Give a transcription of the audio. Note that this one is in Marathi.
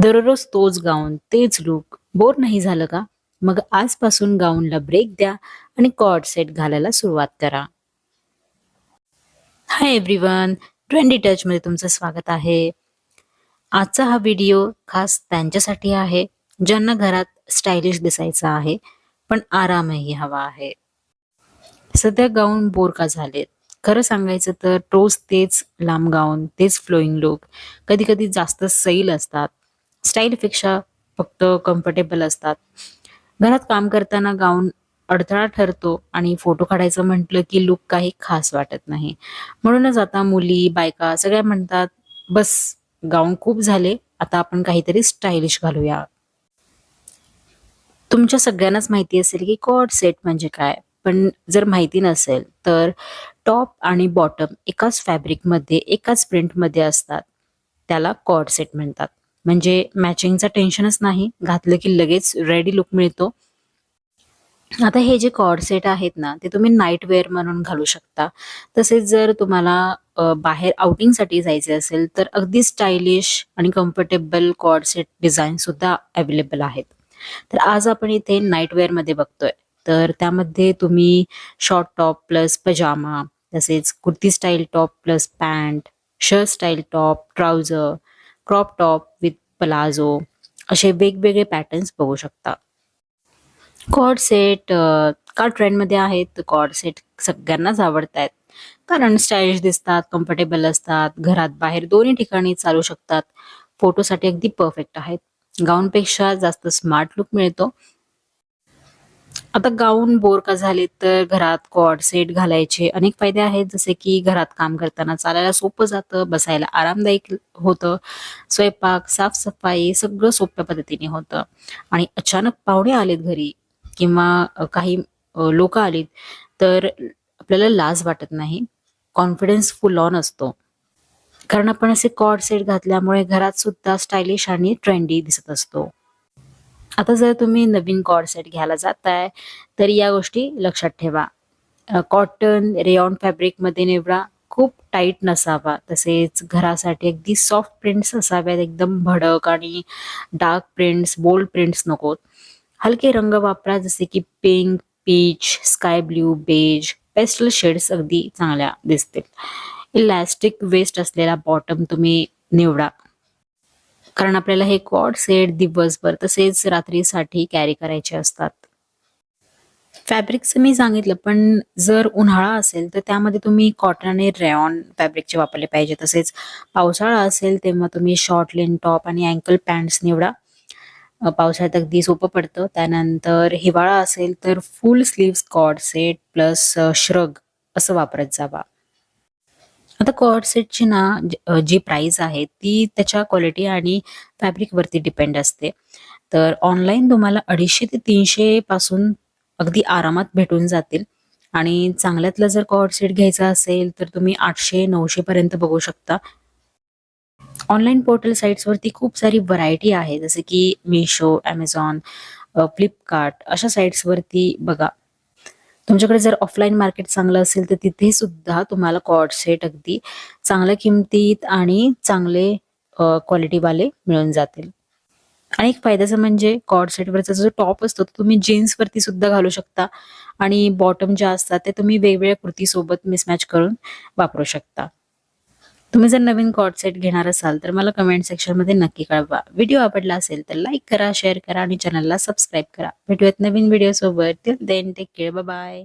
दररोज तोच गाऊन, तेच लूक, बोर नाही झालं का? मग आजपासून गाऊनला ब्रेक द्या आणि कॉर्ड सेट घालायला सुरुवात करा. हाय एव्हरीवन, ट्रेंडी टचमध्ये तुमचं स्वागत आहे. आजचा हा व्हिडिओ खास त्यांच्यासाठी आहे, ज्यांना घरात स्टायलिश दिसायचं आहे, पण आरामही हवा आहे. सध्या गाऊन बोर का झालेत? खरं सांगायचं तर रोज तेच लांब गाऊन, तेच फ्लोइंग लूक, कधी-कधी जास्त सैल असतात. स्टाईलपेक्षा फक्त कम्फर्टेबल असतात. घरात काम करताना गाऊन अडथळा ठरतो आणि फोटो काढायचं म्हटलं की लूक काही खास वाटत नाही. म्हणूनच आता मुली, बायका सगळ्या म्हणतात, "बस गाऊन खूप झाले, आता आपण काहीतरी स्टायलिश घालूया." तुमच्या सगळ्यांनाच माहिती असेल की कॉर्ड सेट म्हणजे काय? पण जर माहिती नसेल तर टॉप आणि बॉटम एकाच फॅब्रिकमध्ये, एकाच प्रिंटमध्ये असतात. त्याला कॉर्ड सेट म्हणतात. म्हणजे मॅचिंगचं टेन्शनच नाही. घातलं की लगेच रेडी लूक मिळतो. आता हे जे कॉर्ड सेट आहेत ना, ते तुम्ही नाईट वेअर म्हणून घालू शकता. तसेच जर तुम्हाला बाहेर आउटिंगसाठी जायचे असेल, तर अगदी स्टायलिश आणि कम्फर्टेबल कॉर्ड सेट डिझाईनसुद्धा अवेलेबल आहेत. तर आज आपण इथे नाईट वेअरमध्ये बघतोय. तर त्यामध्ये तुम्ही शॉर्ट टॉप प्लस पजामा, तसेच kurti style top plus pant, shirt style top, trouser, crop top width palazzo असे वेगवेगळे पॅटर्न्स बघू शकता. कॉर्ड सेट का ट्रेंडमध्ये आहेत? तर कॉर्ड सेट सगळ्यांनाच आवडतायत. कारण स्टायलिश दिसतात, कम्फर्टेबल असतात, घरात बाहेर दोन्ही ठिकाणी चालू शकतात. फोटोसाठी अगदी परफेक्ट आहेत. गाऊनपेक्षा जास्त स्मार्ट लूक मिळतो. आता गाऊन बोर का झाले तर घरात कॉर्ड सेट घालायचे अनेक फायदे आहेत. जसे की घरात काम करताना चालायला सोपं जातं, बसायला आरामदायक होतं, स्वयंपाक, साफ-सफाई सगळं सोप्या पद्धतीने होतं आणि अचानक पाहुणे आलेत घरी किंवा काही आलीत तर आपल्याला लाज वाटत नाही. कॉन्फिडन्स फुल ऑन असतो. कारण आपण असे कॉर्ड सेट घातल्यामुळे घरात सुद्धा स्टायलिश आणि ट्रेंडी दिसत असतो. आता जर तुम्ही नवीन कॉर्ड सेट घ्यायला जाताय, तर या गोष्टी लक्षात ठेवा. कॉटन, रेयॉन फॅब्रिकमध्ये निवडा. खूप टाईट नसावा. तसेच घरासाठी अगदी सॉफ्ट प्रिंट्स असाव्यात. एकदम भडक आणि डार्क प्रिंट्स, बोल्ड प्रिंट्स नकोत. हलके रंग वापरा जसे की pink, peach, sky blue, beige, pastel shades अगदी चांगल्या दिसतील. इलॅस्टिक वेस्ट असलेला बॉटम तुम्ही निवडा. कारण आपल्याला हे कॉर्ड सेट दिवसभर तसेच रात्रीसाठी कॅरी करायचे असतात. फॅब्रिकचं मी सांगितलं, पण जर उन्हाळा असेल, तर त्यामध्ये तुम्ही कॉटन आणि रेयॉन फॅब्रिकचे वापरले पाहिजे. तसेच पावसाळा असेल, तेव्हा तुम्ही शॉर्ट लेन टॉप आणि अँकल पॅन्ट्स निवडा. पावसाळ्यात अगदी सोपं पडतं. त्यानंतर हिवाळा असेल, तर full sleeves cord set plus shrug असं वापरत जावा. आता कॉर्ड सेटची ना जी प्राइस आहे ती त्याच्या क्वालिटी आणि फॅब्रिकवरती डिपेंड असते. तर ऑनलाईन तुम्हाला 250 ते 300 पासून अगदी आरामात भेटून जातील आणि चांगल्यातला जर कॉर्ड सेट घ्यायचा असेल तर तुम्ही 800-900 पर्यंत बघू शकता. ऑनलाईन पोर्टल साइट्सवरती खूप सारी व्हरायटी आहे जसे की Meesho, Amazon, Flipkart अशा साइट्सवरती बघा. तुमच्याकडे जर ऑफलाईन मार्केट चांगलं असेल, तर तिथे सुद्धा तुम्हाला कॉर्ड सेट अगदी चांगल्या किमतीत आणि चांगले क्वालिटीवाले मिळून जातील. आणि एक फायद्याचं म्हणजे कॉर्ड सेटवरचा जो टॉप असतो, तो तुम्ही जीन्सवरती सुद्धा घालू शकता आणि बॉटम ज्या असतात, ते तुम्ही वेगवेगळ्या कुर्तीसोबत मिसमॅच करून वापरू शकता. तुम्ही जर नवीन कॉर्ड सेट घेणार असाल, तर मला कमेंट सेक्शनमध्ये नक्की कळवा. व्हिडिओ आवडला असेल, तर लाईक करा, शेअर करा आणि चॅनलला सबस्क्राईब करा. भेटूयात नवीन व्हिडिओसोबत. Till then take care. Bye bye.